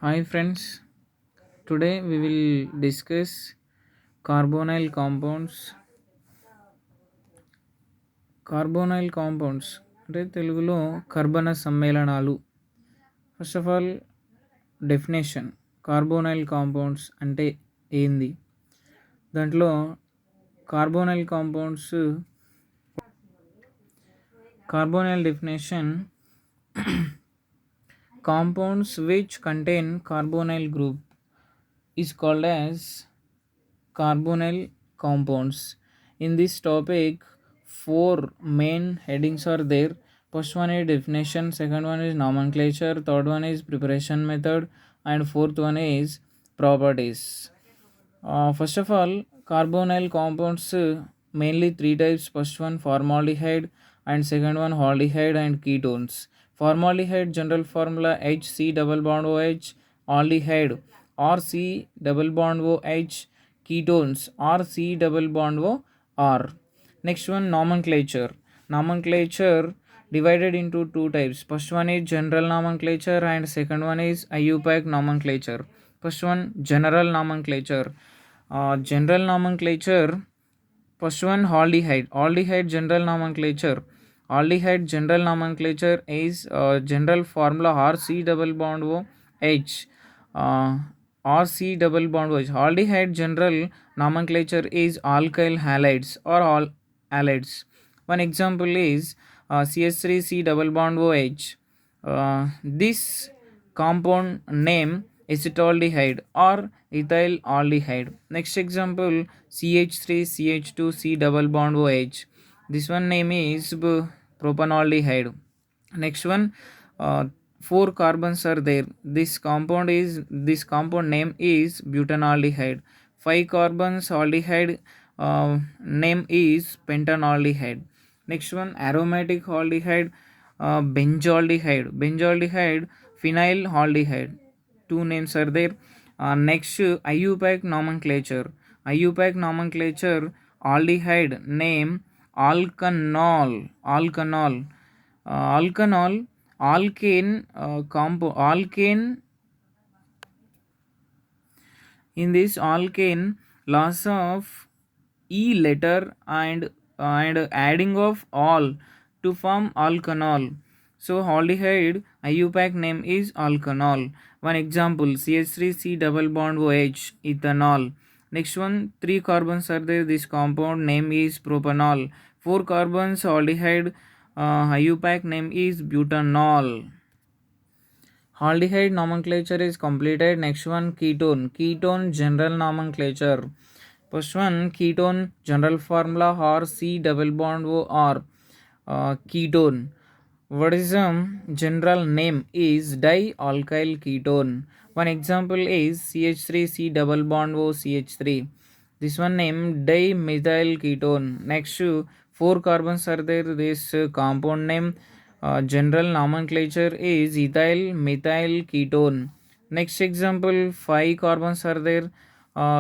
Hi friends, today we will discuss carbonyl compounds. Carbonyl compounds అంటే తెలుగులో కర్బన సమ్మేళనాలు. First of all definition, carbonyl compounds అంటే ఏంది? దాంట్లో carbonyl compounds carbonyl definition compounds which contain carbonyl group is called as carbonyl compounds. In this topic, four main headings are there. First one is definition, second one is nomenclature, third one is preparation method, and fourth one is properties. First of all, carbonyl compounds mainly three types. First one formaldehyde, and second one aldehyde and ketones. Formaldehyde general formula HC double bond OH, aldehyde RC double bond OH, ketones RC double bond OR. Next one nomenclature. Nomenclature divided into two types. First one is general nomenclature and second one is IUPAC nomenclature. First one general nomenclature. General nomenclature. First one aldehyde. Aldehyde general nomenclature. Aldehyde general nomenclature is general formula RC double bond OH. RC double bond OH. Aldehyde general nomenclature is alkyl halides or all halides. One example is CH3C double bond OH. This compound name acetaldehyde or ethyl aldehyde. Next example CH3CH2C double bond OH. This one name is propanaldehyde. Next one, four carbons are there. This compound name is butanaldehyde. Five carbons aldehyde name is pentanaldehyde. Next one, aromatic aldehyde, benzaldehyde. Benzaldehyde, phenyl aldehyde. Two names are there. Next, IUPAC nomenclature. IUPAC nomenclature, aldehyde name alkanol. Alkanol. Alkanol, alkane alkane. In this alkane, loss of e letter and adding of all to form alkanol. So aldehyde IUPAC name is alkanol. One example CH3C double bond OH, ethanol. Next one, three carbons are there. This compound name is propanol. Four carbons aldehyde IUPAC name is butanol. Aldehyde nomenclature is completed. Next one, ketone. Ketone general nomenclature. First one, ketone general formula RC double bond OR. Ketone. What is general name is dialkyl ketone. One example is CH3C double bond O CH3. This one name dimethyl ketone. Next, four carbons are there. This compound name general nomenclature is ethyl methyl ketone. Next example, five carbons are there.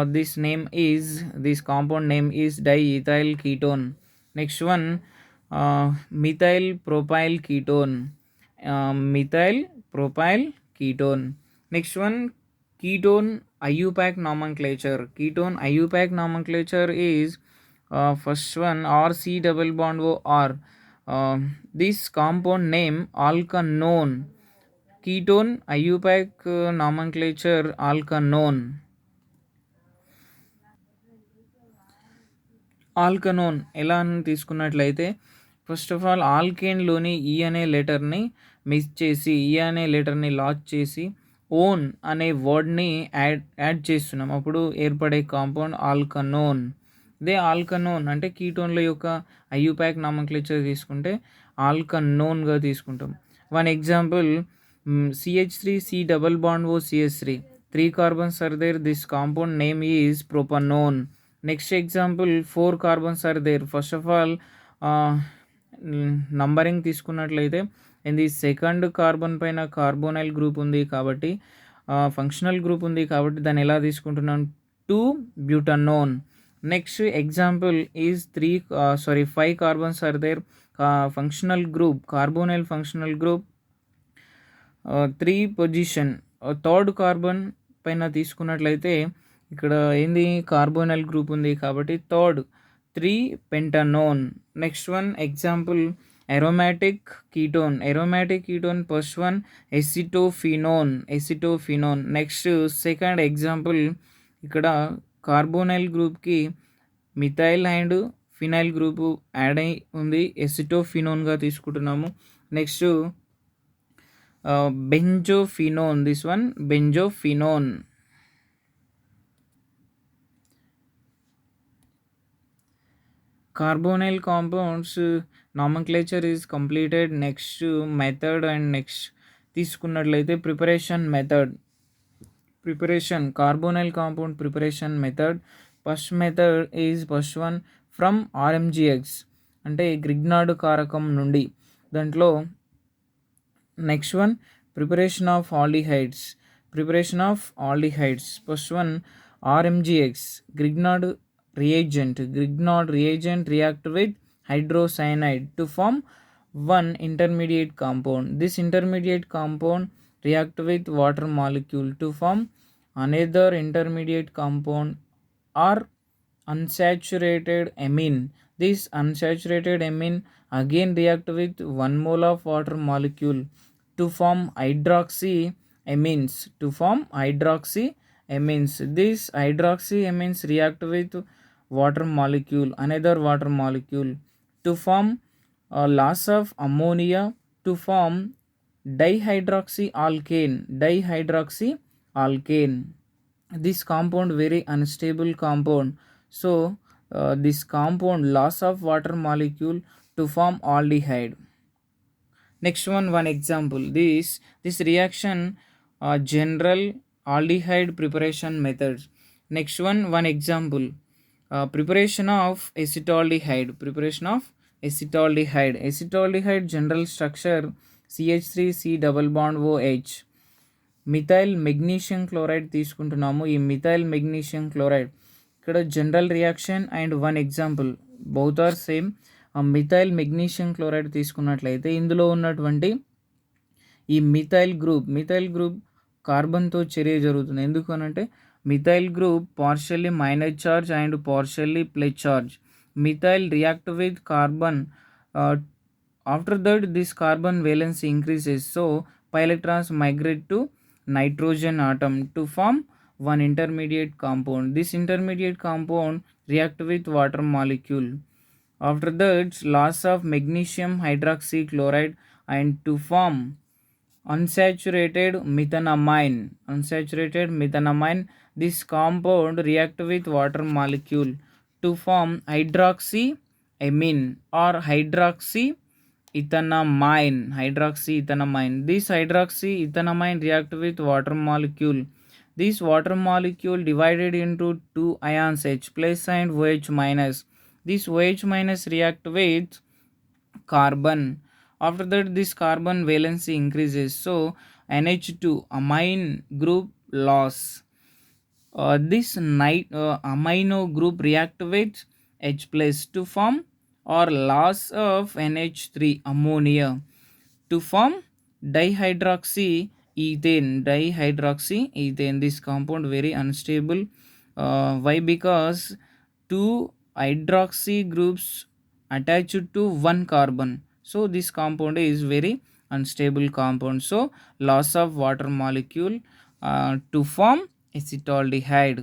This compound name is diethyl ketone. Next one, methyl propyl ketone. Methyl propyl ketone. Next one, ketone IUPAC nomenclature. Ketone IUPAC nomenclature is first one RC double bond OR. This compound name alkanone. Ketone IUPAC nomenclature alkanone. ఆల్కనోన్ ఎలా అని తీసుకున్నట్లయితే first of all ఆల్కేన్లోని ఈ అనే లెటర్ని miss చేసి ఈ అనే లెటర్ని లాక్ చేసి ఓన్ అనే వర్డ్ని యాడ్ చేస్తున్నాం. అప్పుడు ఏర్పడే కాంపౌండ్ ఆల్కనోన్. ఇదే ఆల్కనోన్ అంటే కీటోన్ల యొక్క ఐయుపాక్ నామక్లేచర్ తీసుకుంటే ఆల్కనోన్గా తీసుకుంటాం. One example CH3C double bond O CH3. Three carbons are there. This compound name is propanone. Next example, four carbons are there. First of all, numbering తీసుకున్నట్లయితే ఇది సెకండ్ కార్బన్ పైన కార్బోనైల్ గ్రూప్ ఉంది కాబట్టి ఫంక్షనల్ గ్రూప్ ఉంది కాబట్టి దాన్ని ఎలా తీసుకుంటున్నాం, 2 butanone. Next example is 5 carbons are there. Functional group carbonyl functional group 3 position third carbon పైన తీసుకున్నట్లయితే ఇక్కడ ఏంది కార్బోనైల్ గ్రూప్ ఉంది కాబట్టి third 3 pentanone. Next one example aromatic ketone first one acetophenone. Next second example ఇక్కడ కార్బోనైల్ గ్రూప్కి methyl and phenyl group add అయి ఉంది, ఎసిటోఫినోన్గా తీసుకుంటున్నాము. Next benzophenone, this one benzophenone. Carbonyl compounds nomenclature is completed. Next method and next తీసుకున్నట్లయితే preparation method. Preparation carbonyl compound preparation method. First method is first one from RMgX అంటే Grignard కారకం నుండి. దాంట్లో next one preparation of aldehydes. First one RMgX Grignard reagent react with hydrocyanide to form one intermediate compound. This intermediate compound react with water molecule to form another intermediate compound or unsaturated amine. This unsaturated amine again react with 1 mole of water molecule to form hydroxyamines. These hydroxyamines react with another water molecule to form a loss of ammonia to form dihydroxyalkane. This compound very unstable compound, so this compound loss of water molecule to form aldehyde. Next one example, this reaction general aldehyde preparation methods. Next one example, preparation of acetaldehyde. Acetaldehyde general structure CH3C double bond OH. Methyl magnesium chloride తీసుకుంటున్నాము. ఈ methyl magnesium chloride ఇక్కడ general reaction and one example both are same. Methyl magnesium chloride తీసుకున్నట్లయితే ఇందులో ఉన్నటువంటి ఈ methyl group కార్బన్తో చర్య జరుగుతుంది. ఎందుకు అనంటే methyl group partially minus charge and partially plus charge. Methyl react with carbon, after that this carbon valency increases, so pi electrons migrate to nitrogen atom to form one intermediate compound. This intermediate compound react with water molecule. After that loss of magnesium hydroxychloride and to form unsaturated methanamine. This compound react with water molecule to form hydroxyamine or hydroxyethanamine. This hydroxyethanamine react with water molecule. This water molecule divided into two ions H plus and OH minus. This OH minus react with carbon. After that this carbon valency increases, so NH2 amine group loss. This amino group react with H plus to form or loss of NH3 ammonia to form dihydroxyethane. This compound very unstable. Why? Because two hydroxy groups attached to one carbon, so this compound is very unstable compound, so loss of water molecule to form acetaldehyde.